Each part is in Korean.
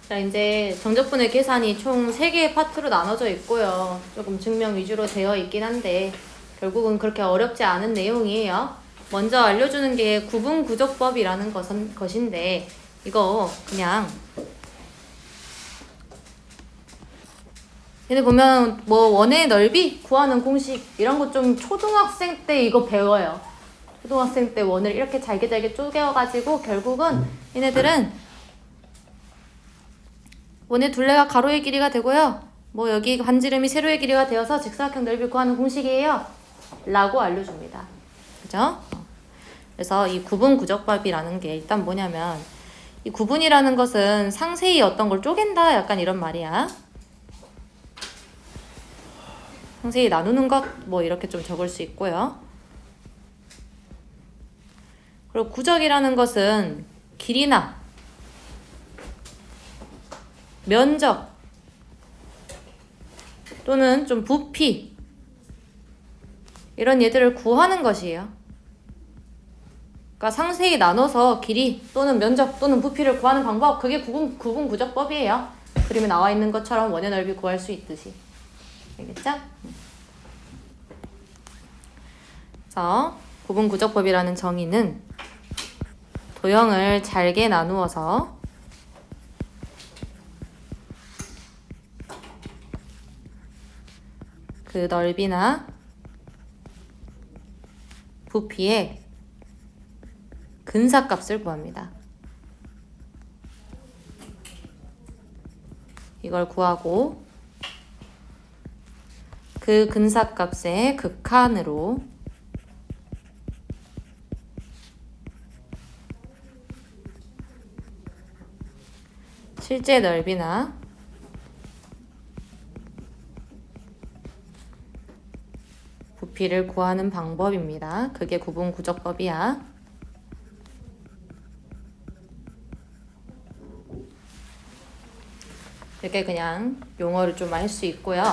자, 이제 정적분의 계산이 총 3개의 파트로 나눠져 있고요. 조금 증명 위주로 되어 있긴 한데 결국은 그렇게 어렵지 않은 내용이에요. 먼저 알려주는 게 구분구적법이라는 것인데 이거 그냥 얘네 보면 뭐 원의 넓이 구하는 공식 이런 거 좀 초등학생 때 이거 배워요. 초등학생 때 원을 이렇게 잘게 쪼개가지고 결국은 얘네들은 원의 둘레가 가로의 길이가 되고요. 뭐 여기 반지름이 세로의 길이가 되어서 직사각형 넓이 구하는 공식이에요. 라고 알려줍니다. 그죠? 그래서 이 구분구적법이라는 게 일단 뭐냐면 이 구분이라는 것은 상세히 어떤 걸 쪼갠다 약간 이런 말이야. 상세히 나누는 것 뭐 이렇게 좀 적을 수 있고요. 그리고 구적이라는 것은 길이나 면적 또는 좀 부피 이런 얘들을 구하는 것이에요. 그러니까 상세히 나눠서 길이 또는 면적 또는 부피를 구하는 방법 그게 구분구적법이에요. 그림에 나와 있는 것처럼 원의 넓이 구할 수 있듯이. 알겠죠? 그래서 구분구적법이라는 정의는 도형을 잘게 나누어서 그 넓이나 부피의 근사값을 구합니다. 이걸 구하고 그 근사값의 극한으로 실제 넓이나 부피를 구하는 방법입니다. 그게 구분구적법이야. 이렇게 그냥 용어를 좀 알 수 있고요.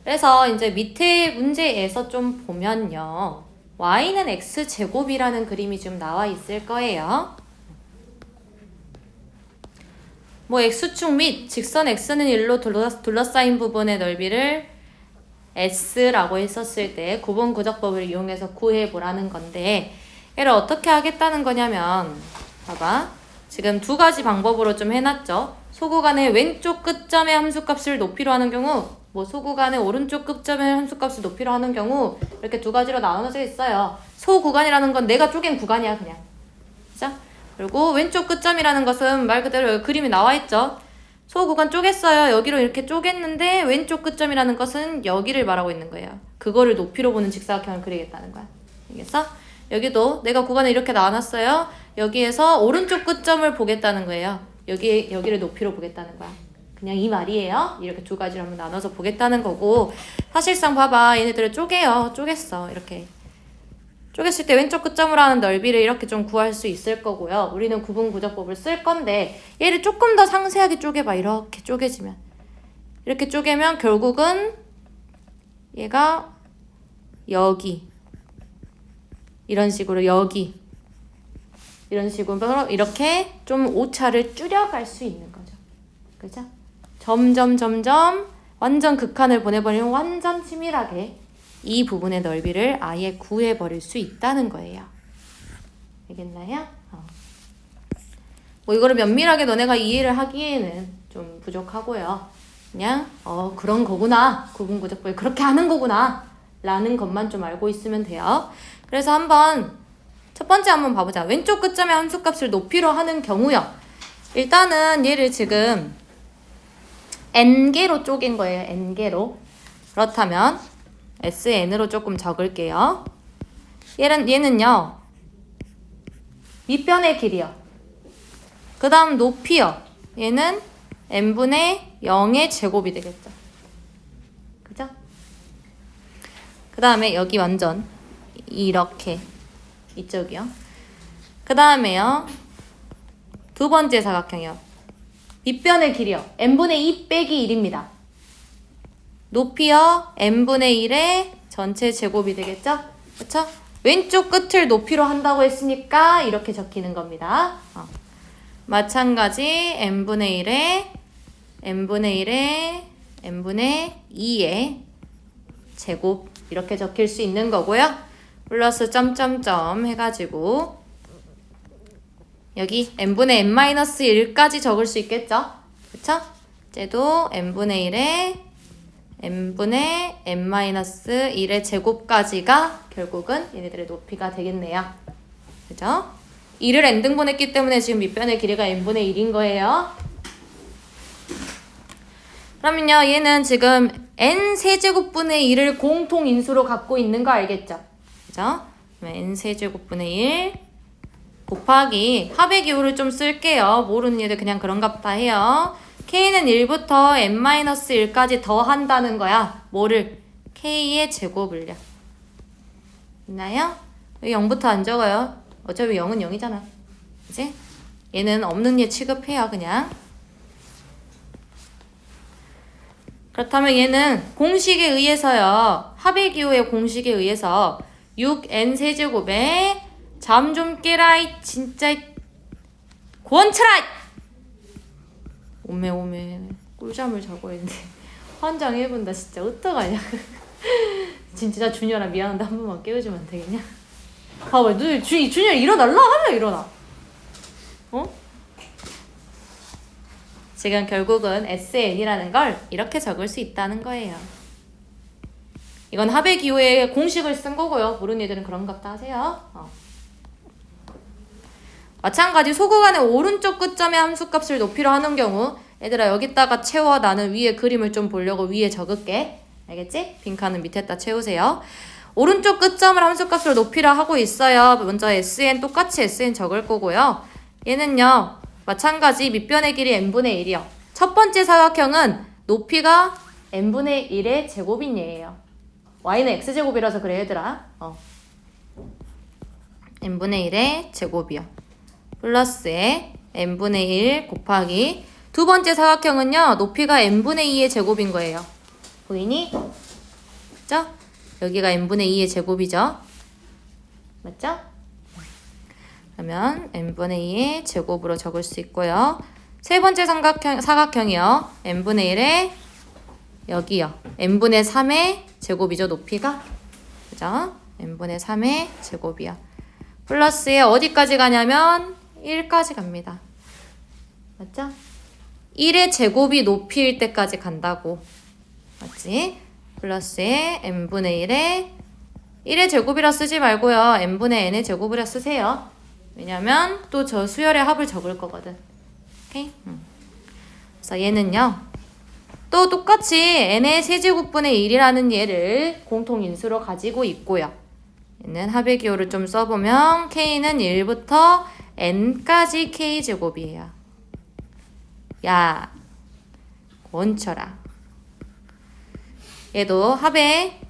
그래서 이제 밑에 문제에서 좀 보면요. y는 x제곱이라는 그림이 좀 나와 있을 거예요. 뭐 x축 및 직선 x는 1로 둘러싸인 부분의 넓이를 s라고 했었을 때 구분구적법을 이용해서 구해보라는 건데 얘를 어떻게 하겠다는 거냐면 봐봐. 지금 두 가지 방법으로 좀 해놨죠. 소구간의 왼쪽 끝점의 함수값을 높이로 하는 경우 뭐 소구간의 오른쪽 끝점의 함수값을 높이로 하는 경우 이렇게 두 가지로 나눠져 있어요. 소구간이라는 건 내가 쪼갠 구간이야 그냥. 그죠? 그리고 왼쪽 끝점이라는 것은 말 그대로 여기 그림이 나와 있죠. 소구간 쪼갰어요. 여기로 이렇게 쪼갰는데 왼쪽 끝점이라는 것은 여기를 말하고 있는 거예요. 그거를 높이로 보는 직사각형을 그리겠다는 거야. 알겠어? 여기도 내가 구간을 이렇게 나눴어요. 여기에서 오른쪽 끝점을 보겠다는 거예요. 여기를 높이로 보겠다는 거야. 그냥 이 말이에요. 이렇게 두 가지로 한번 나눠서 보겠다는 거고 사실상 봐봐. 얘네들을 쪼개요. 쪼갰어. 이렇게. 쪼갰을 때 왼쪽 끝점으로 하는 넓이를 이렇게 좀 구할 수 있을 거고요. 우리는 구분구적법을 쓸 건데 얘를 조금 더 상세하게 쪼개봐. 이렇게 쪼개지면. 이렇게 쪼개면 결국은 얘가 여기 이런 식으로 여기 이런 식으로 이렇게 좀 오차를 줄여갈 수 있는 거죠. 그죠? 점점 완전 극한을 보내버리면 완전 치밀하게 이 부분의 넓이를 아예 구해버릴 수 있다는 거예요. 알겠나요? 뭐 이거를 면밀하게 너네가 이해를 하기에는 좀 부족하고요. 그냥 그런 거구나. 구분구적법이 그렇게 하는 거구나. 라는 것만 좀 알고 있으면 돼요. 그래서 첫 번째 한번 봐보자. 왼쪽 끝점의 함수값을 높이로 하는 경우요. 일단은 얘를 지금 n개로 쪼갠 거예요. n개로. 그렇다면 SN으로 조금 적을게요. 얘는요. 밑변의 길이요. 그 다음 높이요. 얘는 n분의 0의 제곱이 되겠죠. 그죠? 그 다음에 여기 완전 이렇게 이쪽이요. 그 다음에요. 두 번째 사각형이요. 밑변의 길이요. n분의 2 빼기 1입니다. 높이요. n분의 1의 전체 제곱이 되겠죠? 그쵸? 왼쪽 끝을 높이로 한다고 했으니까 이렇게 적히는 겁니다. 마찬가지 n분의 1의 n분의 1에 n분의 2의 제곱 이렇게 적힐 수 있는 거고요. 플러스 점점점 해가지고 여기 n분의 n-1까지 적을 수 있겠죠? 그쵸? 쟤도 n분의 1에 n분의 n-1의 제곱까지가 결국은 얘네들의 높이가 되겠네요. 그죠? 2를 n등분했기 때문에 지금 밑변의 길이가 n분의 1인 거예요. 그러면요, 얘는 지금 n세제곱분의 1을 공통인수로 갖고 있는 거 알겠죠? 그죠? n세제곱분의 1 곱하기 합의 기호를 좀 쓸게요. 모르는 얘들 그냥 그런갑다 해요. k는 1부터 n-1까지 더한다는 거야. 뭐를? k의 제곱을요. 있나요? 왜 0부터 안 적어요? 어차피 0은 0이잖아. 그치? 얘는 없는 얘 취급해요, 그냥. 그렇다면 얘는 공식에 의해서요. 합의 기호의 공식에 의해서 6n 세제곱에 잠 좀 깨라 이 진짜 권철아! 오메 꿀잠을 자고 있는데 환장해본다 진짜 어떡하냐. 진짜 준열아 미안한데 한 번만 깨워주면 안 되겠냐? 봐봐 준열아 일어날라 하면 일어나. 어? 지금 결국은 SN이라는 걸 이렇게 적을 수 있다는 거예요. 이건 합의 기호의 공식을 쓴 거고요. 모르는 애들은 그런갑다 하세요. 마찬가지 소구간의 오른쪽 끝점의 함수값을 높이로 하는 경우 얘들아 여기다가 채워. 나는 위에 그림을 좀 보려고 위에 적을게. 알겠지? 빈칸은 밑에다 채우세요. 오른쪽 끝점을 함수값으로 높이로 하고 있어요. 먼저 SN 똑같이 SN 적을 거고요. 얘는요. 마찬가지 밑변의 길이 n분의 1이요. 첫 번째 사각형은 높이가 n분의 1의 제곱인 얘예요. y는 x제곱이라서 그래 얘들아. n분의 1의 제곱이요. 플러스에 n분의 1 곱하기 두 번째 사각형은요. 높이가 n분의 2의 제곱인 거예요. 보이니? 맞죠? 여기가 n분의 2의 제곱이죠. 맞죠? 그러면 n분의 2의 제곱으로 적을 수 있고요. 세 번째 사각형이요. n분의 1의 여기요. n분의 3의 제곱이죠. 높이가. 그죠? n분의 3의 제곱이요. 플러스에 어디까지 가냐면 1까지 갑니다. 맞죠? 1의 제곱이 높이일 때까지 간다고. 맞지? 플러스에 n분의 1의 제곱이라 쓰지 말고요. n분의 n의 제곱이라 쓰세요. 왜냐면 또 저 수열의 합을 적을 거거든. 오케이? 그래서 얘는요. 또 똑같이 n의 세제곱분의 1이라는 얘를 공통인수로 가지고 있고요. 얘는 합의 기호를 좀 써보면 k는 1부터 n까지 k제곱이에요. 야, 원쳐라. 얘도 합의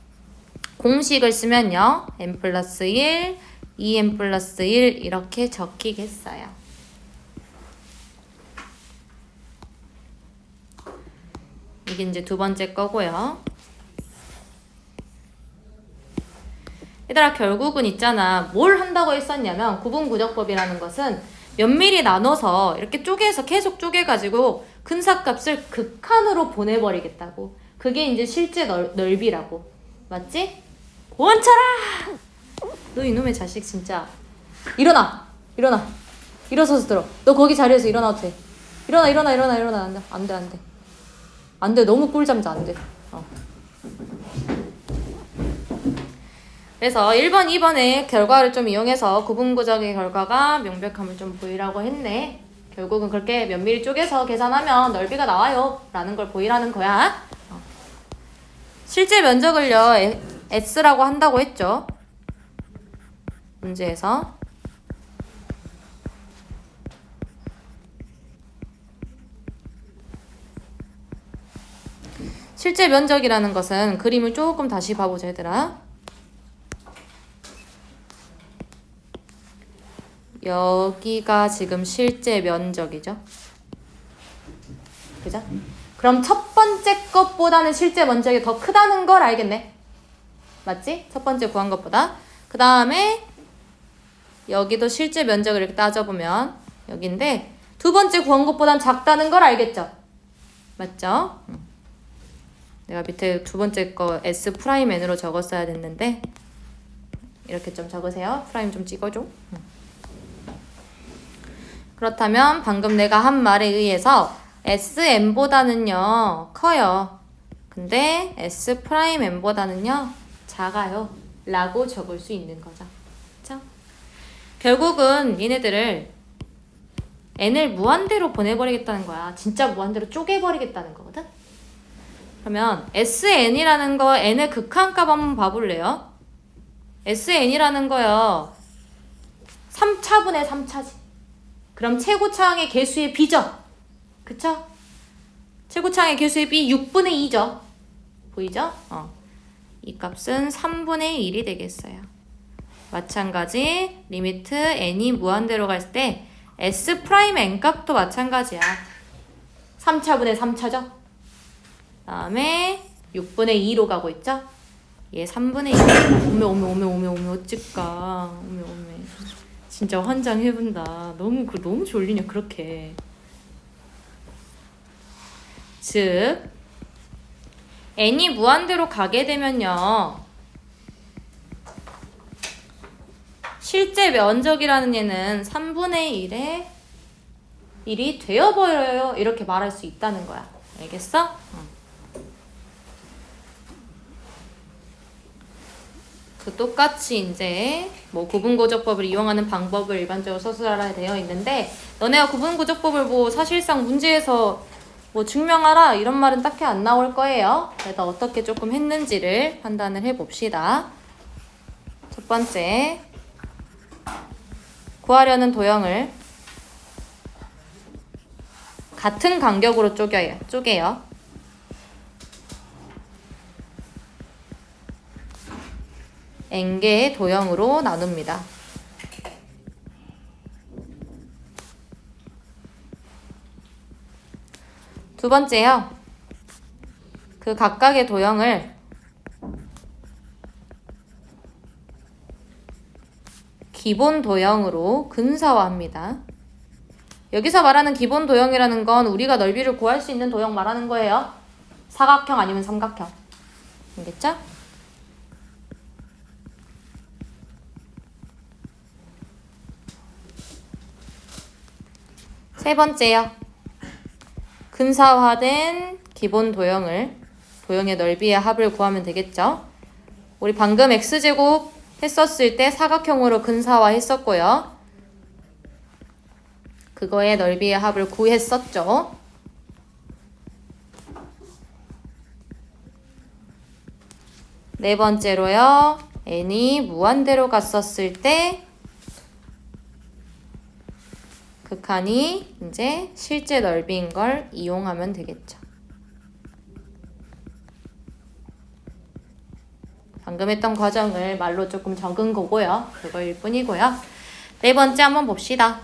공식을 쓰면요. n 플러스 1, 2n 플러스 1 이렇게 적히겠어요. 이게 이제 두 번째 거고요. 얘들아 결국은 있잖아. 뭘 한다고 했었냐면 구분구적법이라는 것은 면밀히 나눠서 이렇게 쪼개서 계속 쪼개가지고 근사값을 극한으로 보내버리겠다고. 그게 이제 실제 넓이라고. 맞지? 원쳐라! 너 이놈의 자식 진짜. 일어나! 일어서서 들어. 너 거기 자리에서 일어나도 돼. 일어나. 안 돼. 너무 꿀잠 자. 안 돼. 그래서 1번, 2번의 결과를 좀 이용해서 구분구적의 결과가 명백함을 좀 보이라고 했네. 결국은 그렇게 면밀히 쪼개서 계산하면 넓이가 나와요. 라는 걸 보이라는 거야. 실제 면적을요. S라고 한다고 했죠. 문제에서. 실제 면적이라는 것은 그림을 조금 다시 봐보자 얘들아. 여기가 지금 실제 면적이죠. 그죠? 그럼 첫 번째 것보다는 실제 면적이 더 크다는 걸 알겠네. 맞지? 첫 번째 구한 것보다. 그 다음에 여기도 실제 면적을 이렇게 따져보면 여기인데 두 번째 구한 것보단 작다는 걸 알겠죠? 맞죠? 내가 밑에 두 번째 거 S 프라임 N으로 적었어야 됐는데 이렇게 좀 적으세요. 프라임 좀 찍어줘. 그렇다면 방금 내가 한 말에 의해서 SN보다는요 커요. 근데 S 프라임 N보다는요 작아요. 라고 적을 수 있는 거죠. 그쵸? 결국은 얘네들을 N을 무한대로 보내버리겠다는 거야. 진짜 무한대로 쪼개버리겠다는 거거든? 그러면 SN이라는 거 N의 극한값 한번 봐볼래요? SN이라는 거요. 3차분의 3차지. 그럼 최고차항의 개수의 B죠? 그쵸? 최고차항의 개수의 B 6분의 2죠? 보이죠? 이 값은 3분의 1이 되겠어요. 마찬가지 리미트 n이 무한대로 갈 때 S 프라임 n 값도 마찬가지야. 3차분의 3차죠? 다음에 6분의 2로 가고 있죠? 얘 3분의 2. 오메 어찌까. 오메. 진짜 환장해본다. 너무 졸리냐 그렇게. 즉 n이 무한대로 가게 되면요. 실제 면적이라는 얘는 3분의 1의 1이 되어버려요. 이렇게 말할 수 있다는 거야. 알겠어? 그 똑같이 이제 뭐 구분고적법을 이용하는 방법을 일반적으로 서술하라 되어 있는데 너네가 구분고적법을 뭐 사실상 문제에서 뭐 증명하라 이런 말은 딱히 안 나올 거예요. 그래서 어떻게 조금 했는지를 판단을 해봅시다. 첫 번째, 구하려는 도형을 같은 간격으로 쪼개요. n개의 도형으로 나눕니다. 두 번째요. 그 각각의 도형을 기본 도형으로 근사화합니다. 여기서 말하는 기본 도형이라는 건 우리가 넓이를 구할 수 있는 도형 말하는 거예요. 사각형 아니면 삼각형. 알겠죠? 세 번째요. 근사화된 기본 도형의 넓이의 합을 구하면 되겠죠? 우리 방금 x제곱 했었을 때 사각형으로 근사화 했었고요. 그거의 넓이의 합을 구했었죠. 네 번째로요. n이 무한대로 갔었을 때 극한이 이제 실제 넓이인 걸 이용하면 되겠죠. 방금 했던 과정을 말로 조금 적은 거고요. 그거일 뿐이고요. 네 번째 한번 봅시다.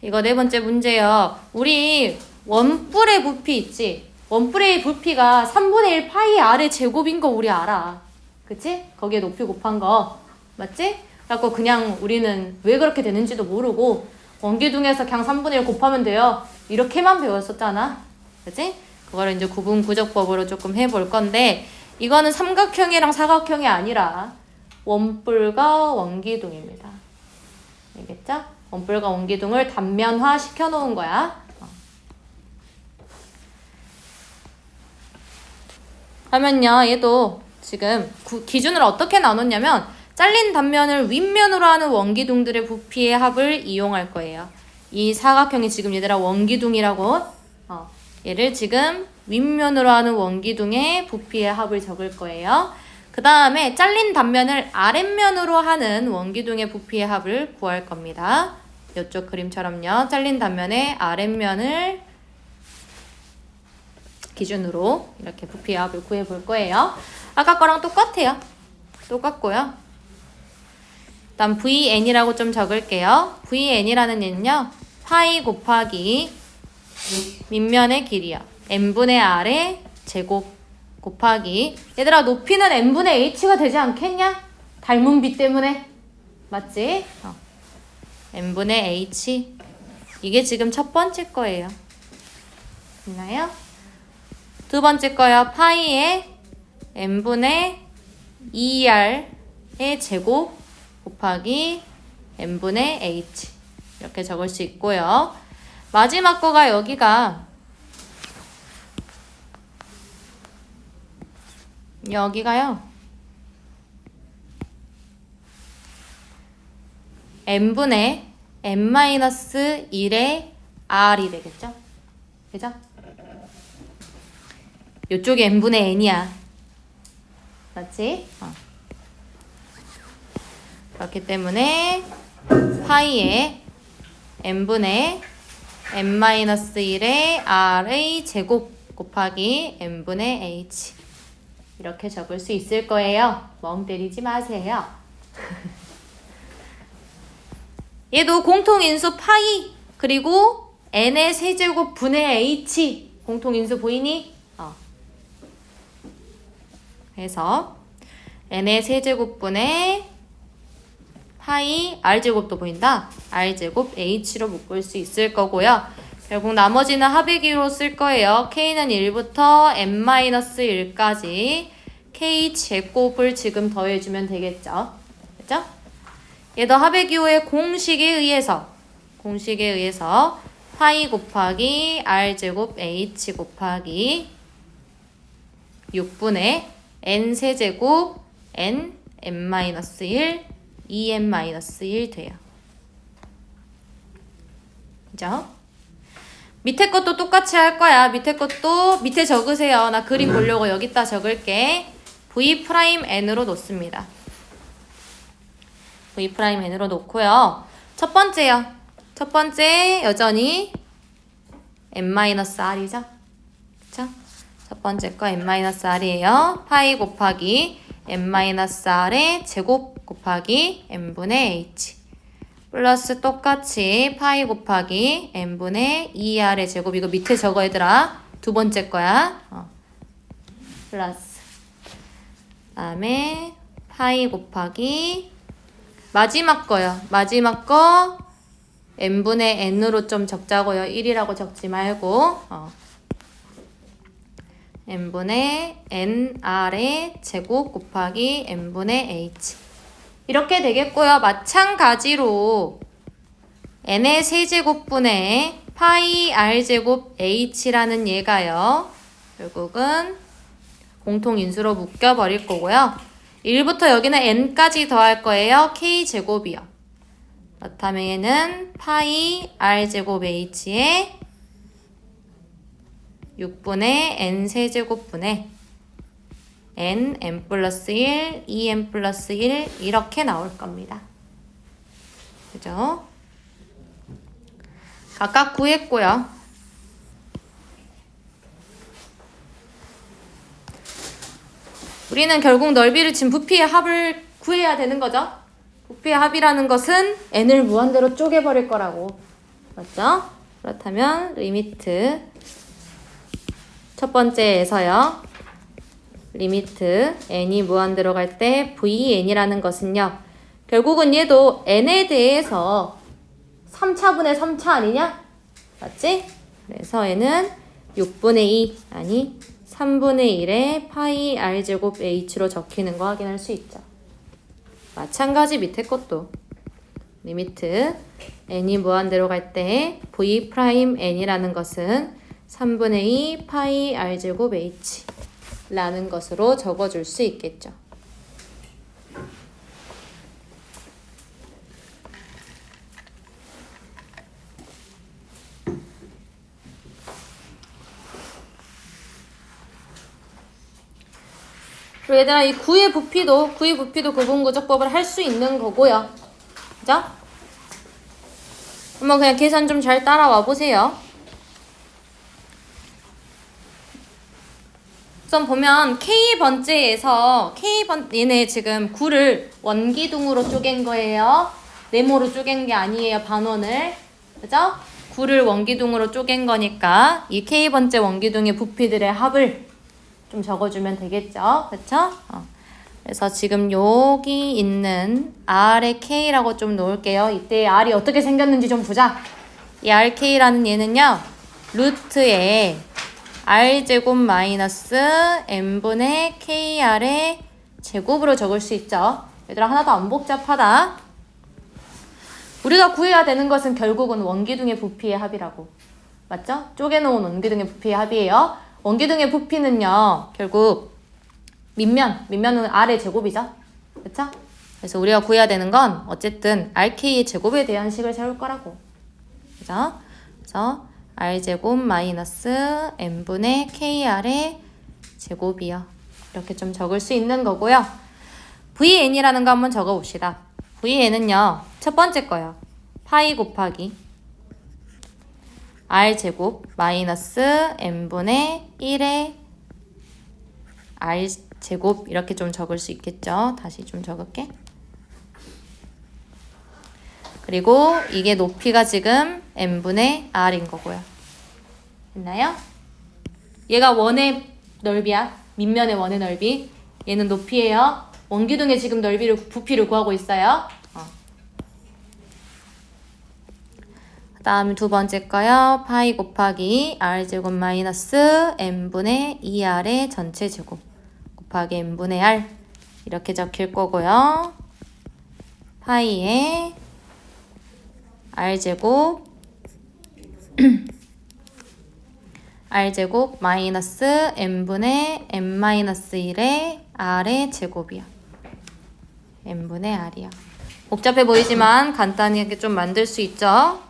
이거 네 번째 문제요. 우리 원뿔의 부피 있지? 원뿔의 부피가 3분의 1 파이 r의 제곱인 거 우리 알아. 그치? 거기에 높이 곱한 거. 맞지? 그래갖고 그냥 우리는 왜 그렇게 되는지도 모르고 원기둥에서 그냥 3분의 1 곱하면 돼요. 이렇게만 배웠었잖아. 그치? 그거를 이제 구분구적법으로 조금 해볼 건데 이거는 삼각형이랑 사각형이 아니라 원뿔과 원기둥입니다. 알겠죠? 원뿔과 원기둥을 단면화 시켜놓은 거야. 하면요, 얘도 지금 기준을 어떻게 나눴냐면 잘린 단면을 윗면으로 하는 원기둥들의 부피의 합을 이용할 거예요. 이 사각형이 지금 얘들아 원기둥이라고 얘를 지금 윗면으로 하는 원기둥의 부피의 합을 적을 거예요. 그 다음에 잘린 단면을 아랫면으로 하는 원기둥의 부피의 합을 구할 겁니다. 이쪽 그림처럼요. 잘린 단면의 아랫면을 기준으로 이렇게 부피의 합을 구해볼 거예요. 아까 거랑 똑같아요. 똑같고요. 일단 VN이라고 좀 적을게요. VN이라는 얘는요. 파이 곱하기 밑면의 길이요. n분의 r의 제곱 곱하기 얘들아 높이는 n분의 h가 되지 않겠냐? 닮은 b 때문에. 맞지? n분의 h 이게 지금 첫 번째 거예요. 있나요? 두 번째 거요. 파이에 n분의 2r의 제곱 곱하기 n분의 h 이렇게 적을 수 있고요. 마지막 거가 여기가요. n분의 n-1의 r이 되겠죠? 그죠? 이쪽이 n분의 n이야. 맞지? 그렇기 때문에 파이에 n분의 n-1의 r의 제곱 곱하기 n분의 h 이렇게 적을 수 있을 거예요. 멍 때리지 마세요. 얘도 공통인수 파이 그리고 n의 세제곱 분의 h 공통인수 보이니? 그래서 n의 세제곱분의 파이 r제곱도 보인다. r제곱 h로 묶을 수 있을 거고요. 결국 나머지는 합의기로 쓸 거예요. k는 1부터 n-1까지 k제곱을 지금 더해주면 되겠죠. 그죠? 얘도 합의기호의 공식에 의해서 파이 곱하기 r제곱 h 곱하기 6분의 n세제곱 n-1 2n-1 돼요. 그죠? 밑에 것도 똑같이 할 거야. 밑에 것도 밑에 적으세요. 나 그림 보려고 여기다 적을게. v'n으로 놓습니다. v'n으로 놓고요. 첫 번째요. 첫 번째 여전히 n-r이죠. 그쵸? 첫 번째 거 n-r이에요. 파이 곱하기 n-r의 제곱 곱하기 n분의 h 플러스 똑같이 파이 곱하기 n분의 2r의 제곱 이거 밑에 적어 얘들아. 두 번째 거야. 플러스 그다음에 파이 곱하기 마지막 거요. 마지막 거 n분의 n으로 좀 적자고요. 1이라고 적지 말고 n분의 nr의 제곱 곱하기 n분의 h 이렇게 되겠고요. 마찬가지로 n의 세제곱분의 파이 r제곱 h라는 얘가요. 결국은 공통인수로 묶여버릴 거고요. 1부터 여기는 n까지 더할 거예요. k제곱이요. 그렇다면 얘는 파이 r제곱 h에 6분의 n세제곱분의 n 플러스 1, 2n 플러스 1 이렇게 나올 겁니다. 그죠? 각각 구했고요. 우리는 결국 넓이를 진 부피의 합을 구해야 되는 거죠. 부피의 합이라는 것은 n을 무한대로 쪼개버릴 거라고. 맞죠? 그렇다면 리미트 첫 번째에서요. 리미트 n이 무한대로 갈 때 vn이라는 것은요. 결국은 얘도 n에 대해서 3차분의 3차 아니냐? 맞지? 그래서 얘는 6분의 2 아니 3분의 1의 파이 r제곱 h로 적히는 거 확인할 수 있죠. 마찬가지 밑에 것도 리미트 n이 무한대로 갈 때 v'n이라는 것은 3분의 2 파이 r제곱 h 라는 것으로 적어줄 수 있겠죠. 그리고 얘들아 이 구의 부피도 구분구조법을 할 수 있는 거고요. 그죠? 한번 그냥 계산 좀 잘 따라와 보세요. 우선 보면 K번째에서 얘네 지금 9를 원기둥으로 쪼갠 거예요. 네모로 쪼갠 게 아니에요. 반원을. 그죠? 9를 원기둥으로 쪼갠 거니까 이 K번째 원기둥의 부피들의 합을 좀 적어주면 되겠죠. 그쵸? 그래서 지금 여기 있는 R의 K라고 좀 놓을게요. 이때 R이 어떻게 생겼는지 좀 보자. 이 RK라는 얘는요. 루트에 r제곱 마이너스 n분의 kr의 제곱으로 적을 수 있죠. 얘들아 하나도 안 복잡하다. 우리가 구해야 되는 것은 결국은 원기둥의 부피의 합이라고. 맞죠? 쪼개놓은 원기둥의 부피의 합이에요. 원기둥의 부피는요. 결국 밑면은 r의 제곱이죠. 그쵸? 그래서 우리가 구해야 되는 건 어쨌든 rk의 제곱에 대한 식을 세울 거라고. 그죠? 그래서 r제곱 마이너스 n분의 kr의 제곱이요. 이렇게 좀 적을 수 있는 거고요. vn이라는 거 한번 적어봅시다. vn은요. 첫 번째 거요. 파이 곱하기 r제곱 마이너스 n분의 1의 r제곱 이렇게 좀 적을 수 있겠죠. 다시 좀 적을게. 그리고 이게 높이가 지금 n분의 r인 거고요. 됐나요? 얘가 원의 넓이야. 밑면의 원의 넓이. 얘는 높이예요. 원기둥의 지금 부피를 구하고 있어요. 그 다음 두 번째 거요. 파이 곱하기 r제곱 마이너스 n분의 2r의 전체 제곱 곱하기 n분의 r 이렇게 적힐 거고요. 파이에 r제곱 r제곱 마이너스 n분의 n-1의 r의 제곱이요. n분의 r이요. 복잡해 보이지만 간단하게 좀 만들 수 있죠.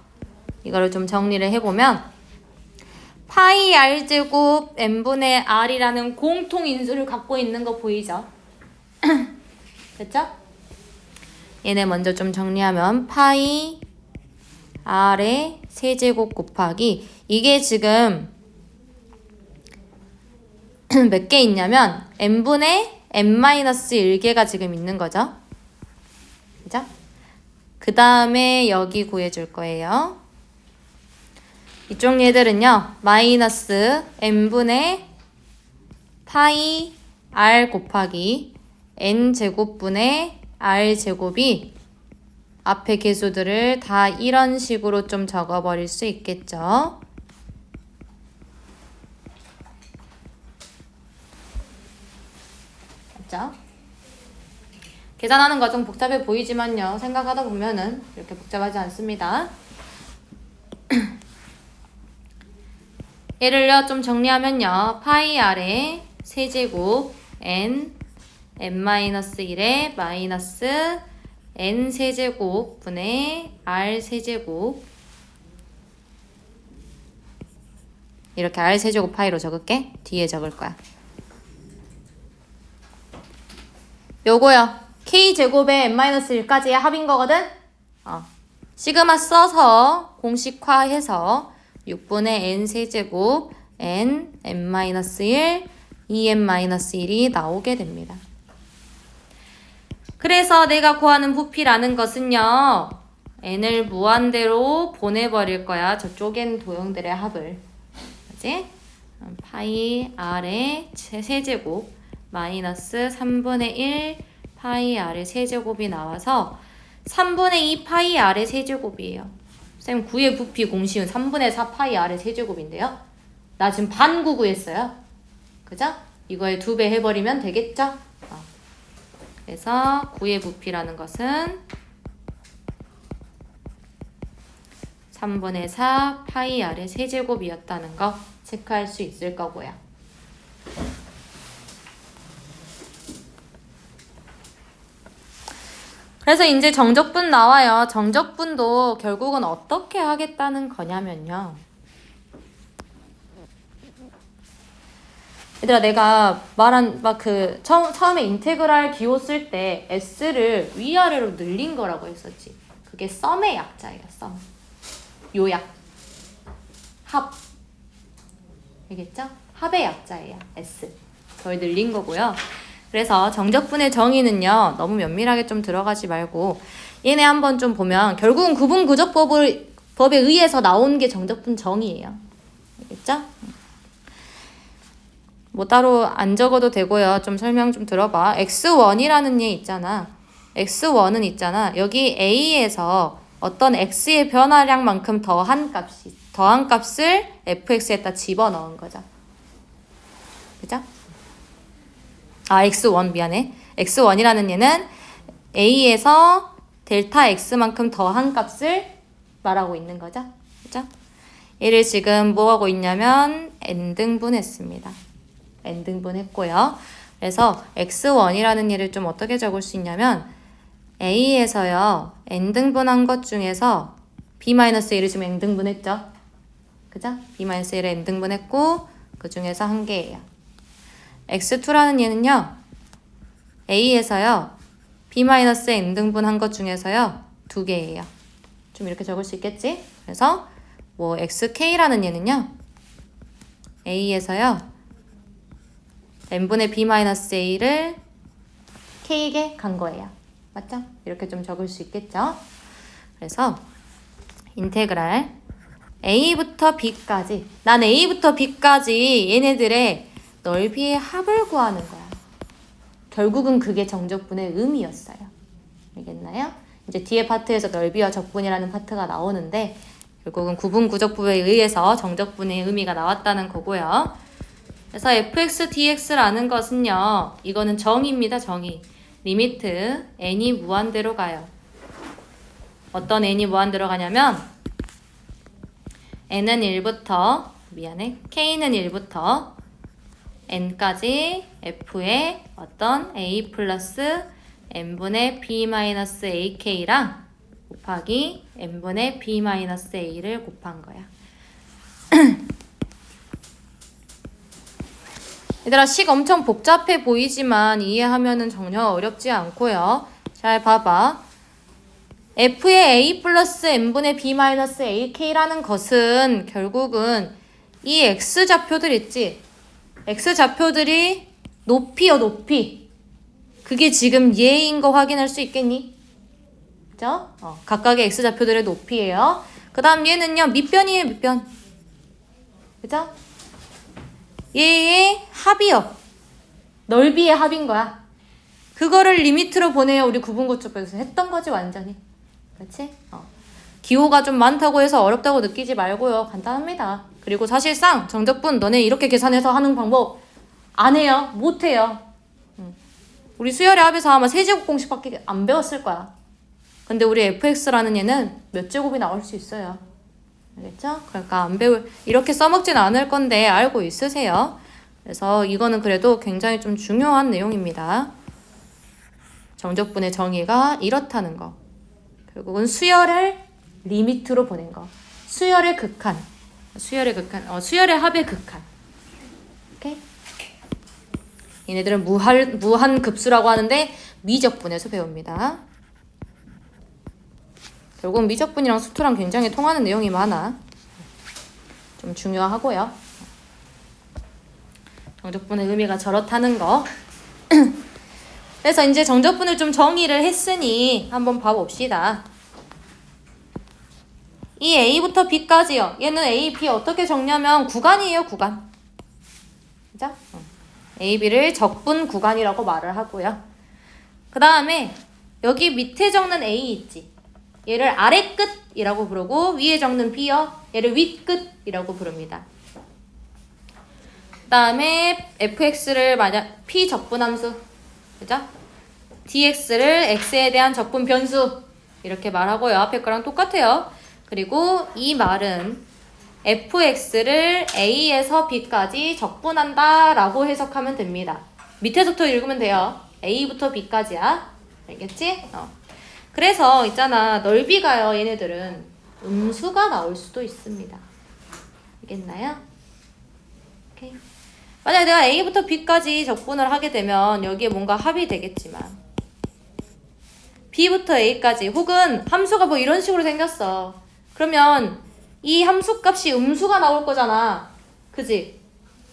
이거를 좀 정리를 해보면 파이 r제곱 n분의 r이라는 공통인수를 갖고 있는 거 보이죠? 됐죠? 얘네 먼저 좀 정리하면 파이 r의 세제곱 곱하기 이게 지금 몇 개 있냐면 n분의 n-1개가 지금 있는 거죠. 그죠? 그 다음에 여기 구해줄 거예요. 이쪽 얘들은요. 마이너스 n분의 파이 r 곱하기 n제곱분의 r제곱이 앞에 개수들을 다 이런 식으로 좀 적어버릴 수 있겠죠. 맞죠? 계산하는 거 좀 복잡해 보이지만요. 생각하다 보면은 이렇게 복잡하지 않습니다. 얘를요 좀 정리하면요. 파이 r의 세제곱 n-1의 마이너스 n 세제곱 분의 r 세제곱 이렇게 r 세제곱 파이로 적을게. 뒤에 적을 거야. 요거요. k제곱에 n-1까지의 합인 거거든? 시그마 써서 공식화해서 6분의 n 세제곱 n-1 2n-1이 나오게 됩니다. 그래서 내가 구하는 부피라는 것은요. n을 무한대로 보내버릴 거야. 저쪽엔 도형들의 합을. 그치? 파이 r의 세제곱 마이너스 3분의 1 파이 r의 세제곱이 나와서 3분의 2 파이 r의 세제곱이에요. 쌤 9의 부피 공식은 3분의 4 파이 r의 세제곱인데요. 나 지금 반구 구했어요. 그죠? 이거에 2배 해버리면 되겠죠? 그래서 9의 부피라는 것은 3분의 4 파이 r의 세제곱이었다는 거 체크할 수 있을 거고요. 그래서 이제 정적분 나와요. 정적분도 결국은 어떻게 하겠다는 거냐면요. 얘들아 내가 말한 처음에 인테그랄 기호 쓸 때 s를 위아래로 늘린 거라고 했었지. 그게 썸의 약자예요. 썸. 요약. 합. 알겠죠? 합의 약자예요. s. 그걸 늘린 거고요. 그래서 정적분의 정의는요. 너무 면밀하게 좀 들어가지 말고 얘네 한번 좀 보면 결국은 구분구적법에 의해서 나온 게 정적분 정의예요. 알겠죠? 뭐 따로 안 적어도 되고요. 좀 설명 좀 들어봐. x1이라는 얘 있잖아. x1은 있잖아. 여기 a에서 어떤 x의 변화량만큼 더한 값을 fx에다 집어넣은 거죠. 그죠? 아, x1 미안해. x1이라는 얘는 a에서 델타 x만큼 더한 값을 말하고 있는 거죠. 그죠? 얘를 지금 뭐 하고 있냐면 n등분했습니다. n등분했고요. 그래서 x1이라는 얘를 좀 어떻게 적을 수 있냐면 a에서요 n등분한 것 중에서 b-1을 지금 n등분했죠. 그죠? b-1을 n등분했고 그 중에서 한 개예요. x2라는 얘는요 a에서요 b-n등분한 것 중에서요 두 개예요. 좀 이렇게 적을 수 있겠지? 그래서 뭐 xk라는 얘는요 a에서요 n분의 b-a를 k에게 간 거예요. 맞죠? 이렇게 좀 적을 수 있겠죠? 그래서 인테그랄 a부터 b까지 난 a부터 b까지 얘네들의 넓이의 합을 구하는 거야. 결국은 그게 정적분의 의미였어요. 알겠나요? 이제 뒤에 파트에서 넓이와 적분이라는 파트가 나오는데 결국은 구분구적법에 의해서 정적분의 의미가 나왔다는 거고요. 그래서 fx dx라는 것은요. 이거는 정의입니다. 정의. 리미트 n이 무한대로 가요. 어떤 n이 무한대로 가냐면 n은 1부터 k는 1부터 n까지 f의 어떤 a 플러스 n분의 b-ak랑 곱하기 n분의 b-a를 곱한 거야. 얘들아 식 엄청 복잡해 보이지만 이해하면은 전혀 어렵지 않고요. 잘 봐봐. f의 a 플러스 n분의 b-ak라는 것은 결국은 이 x좌표들 있지? x좌표들이 높이요 높이. 그게 지금 얘인 거 확인할 수 있겠니? 그죠? 각각의 x좌표들의 높이예요. 그 다음 얘는요 밑변이에요 밑변. 그죠? 얘의 합이요. 넓이의 합인 거야. 그거를 리미트로 보내요. 우리 구분구조법에서 했던 거지 완전히. 그렇지? 기호가 좀 많다고 해서 어렵다고 느끼지 말고요. 간단합니다. 그리고 사실상 정적분 너네 이렇게 계산해서 하는 방법 안 해요. 못 해요. 우리 수열의 합에서 아마 세제곱 공식밖에 안 배웠을 거야. 근데 우리 fx라는 얘는 몇 제곱이 나올 수 있어요. 알겠죠? 그러니까 이렇게 써먹진 않을 건데 알고 있으세요. 그래서 이거는 그래도 굉장히 좀 중요한 내용입니다. 정적분의 정의가 이렇다는 거. 결국은 수열을 리미트로 보낸 거. 수열의 극한. 수열의 합의 극한. 오케이? 얘네들은 무한 급수라고 하는데 미적분에서 배웁니다. 결국 미적분이랑 수투랑 굉장히 통하는 내용이 많아. 좀 중요하고요. 정적분의 의미가 저렇다는 거. 그래서 이제 정적분을 좀 정의를 했으니 한번 봐봅시다. 이 A부터 B까지요. 얘는 A, B 어떻게 적냐면 구간이에요. 구간. 그죠? A, B를 적분 구간이라고 말을 하고요. 그 다음에 여기 밑에 적는 A 있지. 얘를 아래 끝이라고 부르고 위에 적는 B요. 얘를 윗 끝이라고 부릅니다. 그 다음에 fx를 만약 p 적분함수, 그죠? dx를 x에 대한 적분 변수 이렇게 말하고요. 앞에 거랑 똑같아요. 그리고 이 말은 fx를 a에서 b까지 적분한다 라고 해석하면 됩니다. 밑에서부터 읽으면 돼요. a부터 b까지야. 알겠지? 그래서 있잖아 넓이가요. 얘네들은 음수가 나올 수도 있습니다. 알겠나요? 오케이. 만약에 내가 A부터 B까지 적분을 하게 되면 여기에 뭔가 합이 되겠지만 B부터 A까지 혹은 함수가 뭐 이런 식으로 생겼어. 그러면 이 함수값이 음수가 나올 거잖아. 그지?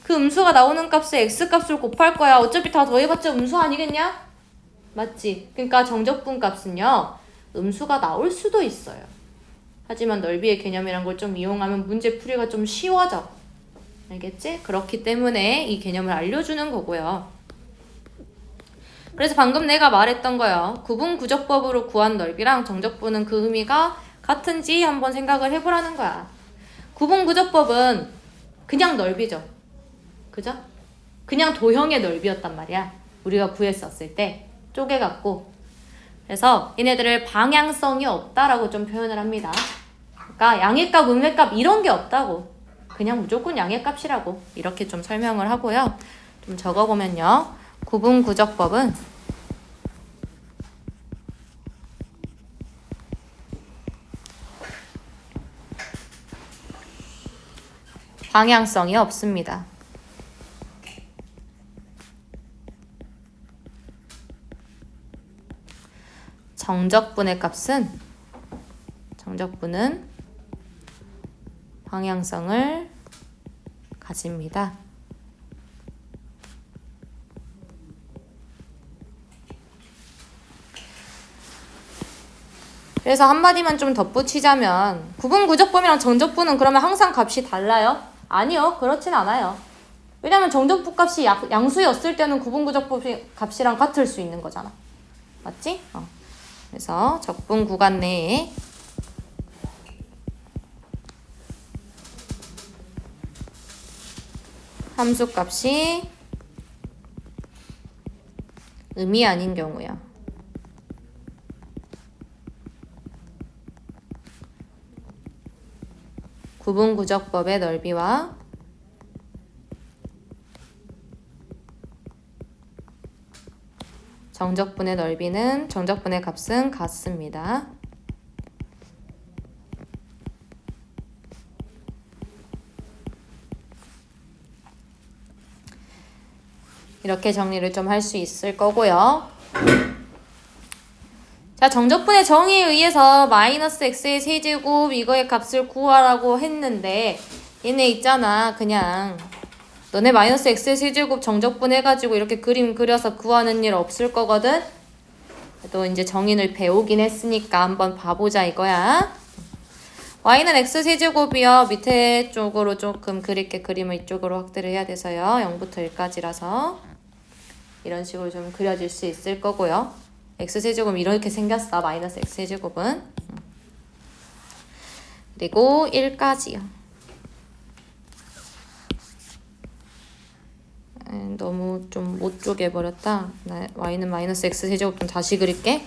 그 음수가 나오는 값에 X값을 곱할 거야. 어차피 다 더해봤자 음수 아니겠냐? 맞지? 그러니까 정적분 값은요. 음수가 나올 수도 있어요. 하지만 넓이의 개념이란 걸 좀 이용하면 문제 풀이가 좀 쉬워져. 알겠지? 그렇기 때문에 이 개념을 알려주는 거고요. 그래서 방금 내가 말했던 거요. 구분구적법으로 구한 넓이랑 정적분은 그 의미가 같은지 한번 생각을 해보라는 거야. 구분구적법은 그냥 넓이죠. 그죠? 그냥 도형의 넓이였단 말이야. 우리가 구했었을 때 쪼개갖고. 그래서 얘네들을 방향성이 없다라고 좀 표현을 합니다. 그러니까 양의값, 음의값 이런 게 없다고. 그냥 무조건 양의값이라고 이렇게 좀 설명을 하고요. 좀 적어보면요. 구분구적법은 방향성이 없습니다. 정적분의 정적분은 방향성을 가집니다. 그래서 한마디만 좀 덧붙이자면 구분구적법이랑 정적분은 그러면 항상 값이 달라요? 아니요. 그렇진 않아요. 왜냐면 정적분 값이 양수였을 때는 구분구적법 값이랑 같을 수 있는 거잖아. 맞지? 그래서 적분 구간 내에 함수값이 음이 아닌 경우야. 구분구적법의 넓이와 정적분의 넓이는 정적분의 값은 같습니다. 이렇게 정리를 좀 할 수 있을 거고요. 자, 정적분의 정의에 의해서 마이너스 x의 세제곱 이거의 값을 구하라고 했는데 얘네 있잖아. 그냥 너네 마이너스 x의 세제곱 정적분 해가지고 이렇게 그림 그려서 구하는 일 없을 거거든. 또 이제 정의를 배우긴 했으니까 한번 봐보자 이거야. y는 x 세제곱이요. 밑에 쪽으로 조금 그릴게. 그림을 이쪽으로 확대를 해야 돼서요. 0부터 1까지라서 이런 식으로 좀 그려질 수 있을 거고요. x세제곱은 이렇게 생겼어. 마이너스 x세제곱은. 그리고 1까지요. 너무 좀 못 쪼개버렸다. y는 마이너스 x세제곱 좀 다시 그릴게.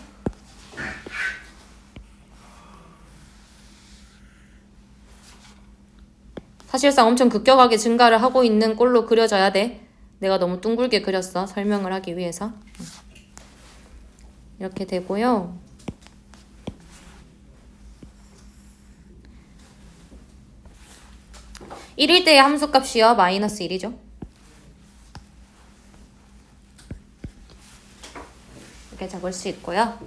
사실상 엄청 급격하게 증가를 하고 있는 꼴로 그려져야 돼. 내가 너무 둥글게 그렸어. 설명을 하기 위해서. 이렇게 되고요. (1일) 때의 함수값이요. 마이너스 1이죠. 이렇게 적을 수 있고요.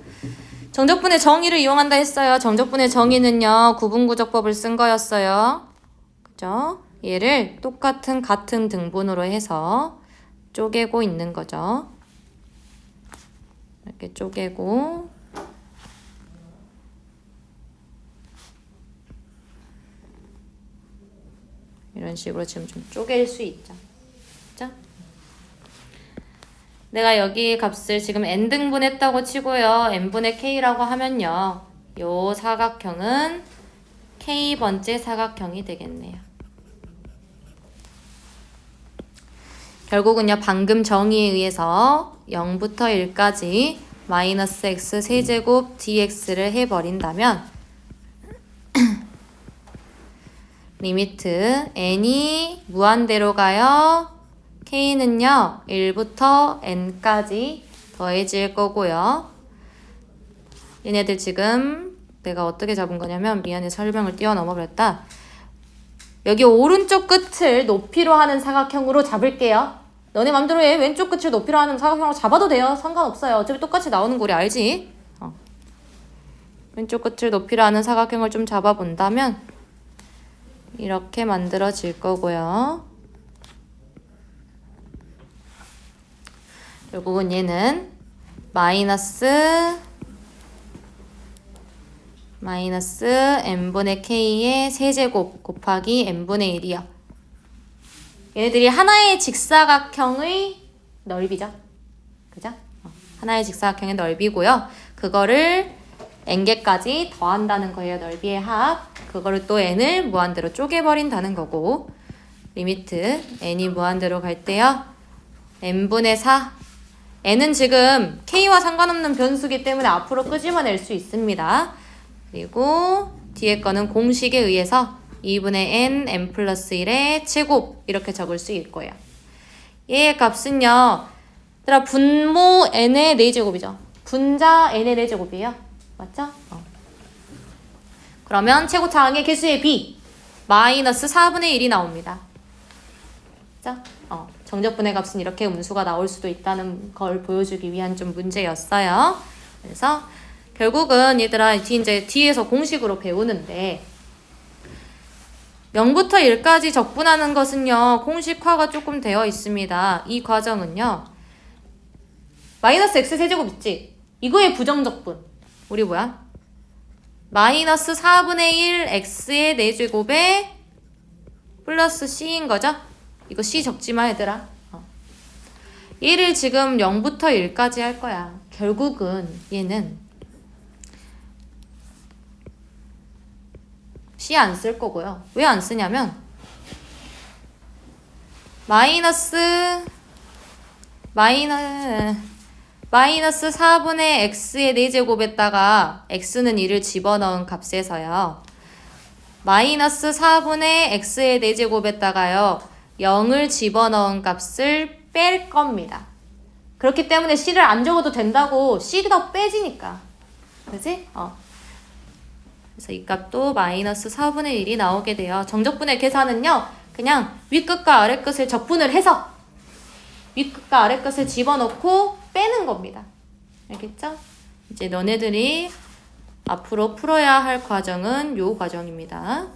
정적분의 정의를 이용한다 했어요. 정적분의 정의는요. 구분구적법을 쓴 거였어요. 그죠? 얘를 똑같은 같은 등분으로 해서 쪼개고 있는 거죠. 이렇게 쪼개고 이런 식으로 지금 좀 쪼갤 수 있죠. 그죠? 내가 여기 값을 지금 n등분 했다고 치고요. n분의 k라고 하면요. 요 사각형은 k번째 사각형이 되겠네요. 결국은요. 방금 정의에 의해서 0부터 1까지 마이너스 x 세제곱 dx를 해버린다면 리미트 n이 무한대로 가요. k는요. 1부터 n까지 더해질 거고요. 얘네들 지금 내가 어떻게 잡은 거냐면 미안해 설명을 뛰어넘어 버렸다. 여기 오른쪽 끝을 높이로 하는 사각형으로 잡을게요. 너네 맘대로 해. 왼쪽 끝을 높이로 하는 사각형으로 잡아도 돼요. 상관없어요. 어차피 똑같이 나오는 거 우리 알지? 왼쪽 끝을 높이로 하는 사각형을 좀 잡아본다면 이렇게 만들어질 거고요. 결국은 얘는 마이너스 n분의 k의 세제곱 곱하기 n분의 1이요. 얘네들이 하나의 직사각형의 넓이죠. 그죠? 하나의 직사각형의 넓이고요. 그거를 n개까지 더한다는 거예요. 넓이의 합. 그거를 또 n을 무한대로 쪼개버린다는 거고 리미트 n이 무한대로 갈 때요. n분의 4. n은 지금 k와 상관없는 변수기 때문에 앞으로 끄집어낼 수 있습니다. 그리고 뒤에 거는 공식에 의해서 2분의 n 플러스 1의 제곱 이렇게 적을 수 있고요. 얘의 값은요. 얘들아 분모 n의 4제곱이죠. 분자 n의 4제곱이에요. 맞죠? 그러면 최고차항의 개수의 b 마이너스 4분의 1이 나옵니다. 그죠? 정적분의 값은 이렇게 음수가 나올 수도 있다는 걸 보여주기 위한 좀 문제였어요. 그래서 결국은 얘들아 이제 뒤에서 공식으로 배우는데 0부터 1까지 적분하는 것은요. 공식화가 조금 되어 있습니다. 이 과정은요. 마이너스 x 세제곱 있지? 이거의 부정적분. 우리 뭐야? 마이너스 4분의 1 x의 4제곱에 플러스 c인 거죠? 이거 c 적지마 얘들아. 얘를 지금 0부터 1까지 할 거야. 결국은 얘는 c 안 쓸 거고요. 왜 안 쓰냐면 마이너스 4분의 x의 4제곱에다가 x는 1을 집어넣은 값에서요. 마이너스 4분의 x의 4제곱에다가요. 0을 집어넣은 값을 뺄 겁니다. 그렇기 때문에 c를 안 적어도 된다고. c가 빼지니까. 그치? 그래서 이 값도 마이너스 4분의 1이 나오게 돼요. 정적분의 계산은요. 그냥 윗끝과 아랫끝을 적분을 해서 윗끝과 아랫끝을 집어넣고 빼는 겁니다. 알겠죠? 이제 너네들이 앞으로 풀어야 할 과정은 요 과정입니다.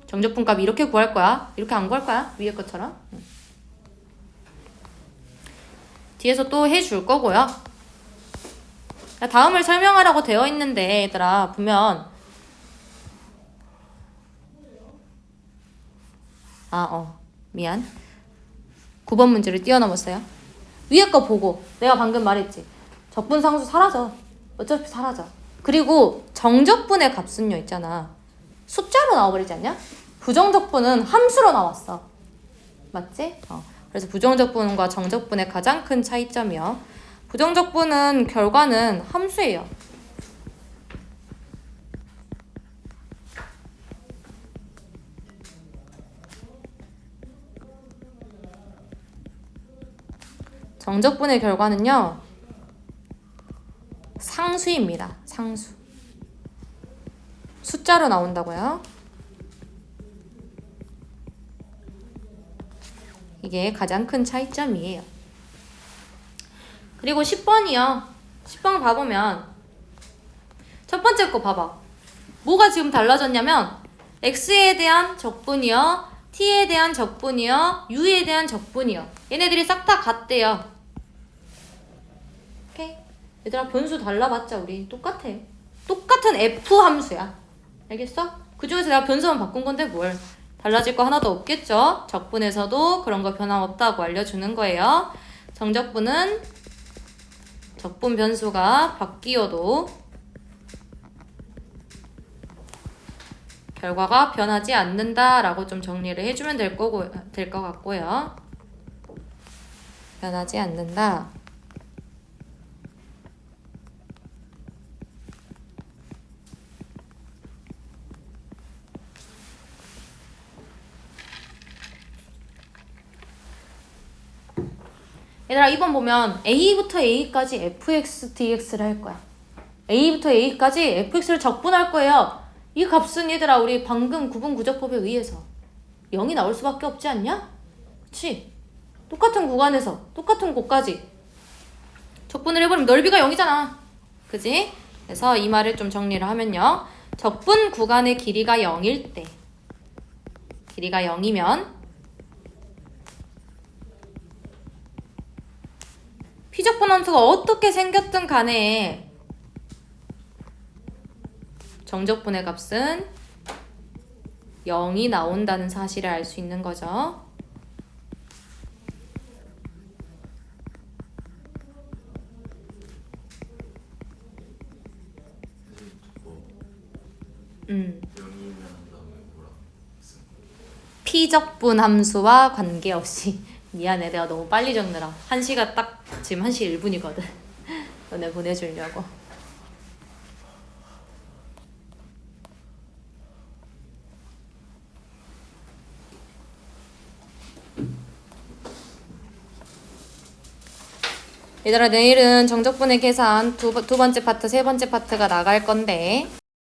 정적분 값 이렇게 구할 거야. 이렇게 안 구할 거야. 위에 것처럼. 뒤에서 또 해줄 거고요. 다음을 설명하라고 되어 있는데 얘들아 보면 미안. 9번 문제를 뛰어넘었어요. 위에 거 보고 내가 방금 말했지. 적분상수 사라져. 어차피 사라져. 그리고 정적분의 값은요 있잖아. 숫자로 나와버리지 않냐? 부정적분은 함수로 나왔어. 맞지? 그래서 부정적분과 정적분의 가장 큰 차이점이요. 부정적분은 결과는 함수예요. 정적분의 결과는요. 상수입니다. 상수. 숫자로 나온다고요. 이게 가장 큰 차이점이에요. 그리고 10번이요. 10번 봐보면 첫 번째 거 봐봐. 뭐가 지금 달라졌냐면 x에 대한 적분이요. t에 대한 적분이요. u에 대한 적분이요. 얘네들이 싹 다 같대요. 오케이? 얘들아 변수 달라봤자 우리 똑같아. 똑같은 f 함수야. 알겠어? 그 중에서 내가 변수만 바꾼 건데 뭘. 달라질 거 하나도 없겠죠? 적분에서도 그런 거 변함없다고 알려주는 거예요. 정적분은 적분 변수가 바뀌어도 결과가 변하지 않는다라고 좀 정리를 해주면 될 것 같고요. 변하지 않는다. 얘들아 2번 보면 a부터 a까지 fx dx를 할 거야. a부터 a까지 fx를 적분할 거예요. 이 값은 얘들아 우리 방금 구분 구조법에 의해서 0이 나올 수밖에 없지 않냐? 그치? 똑같은 구간에서 똑같은 곳까지 적분을 해버리면 넓이가 0이잖아. 그지? 그래서 이 말을 좀 정리를 하면요. 적분 구간의 길이가 0일 때 길이가 0이면 피적분 함수가 어떻게 생겼든 간에 정적분의 값은 0이 나온다는 사실을 알 수 있는 거죠. 피적분 함수와 관계없이 미안해, 내가 너무 빨리 적느라. 1시가 딱 지금 1시 1분이거든. 너네 보내주려고. 얘들아, 내일은 정적분의 계산 두 번째 파트, 세 번째 파트가 나갈 건데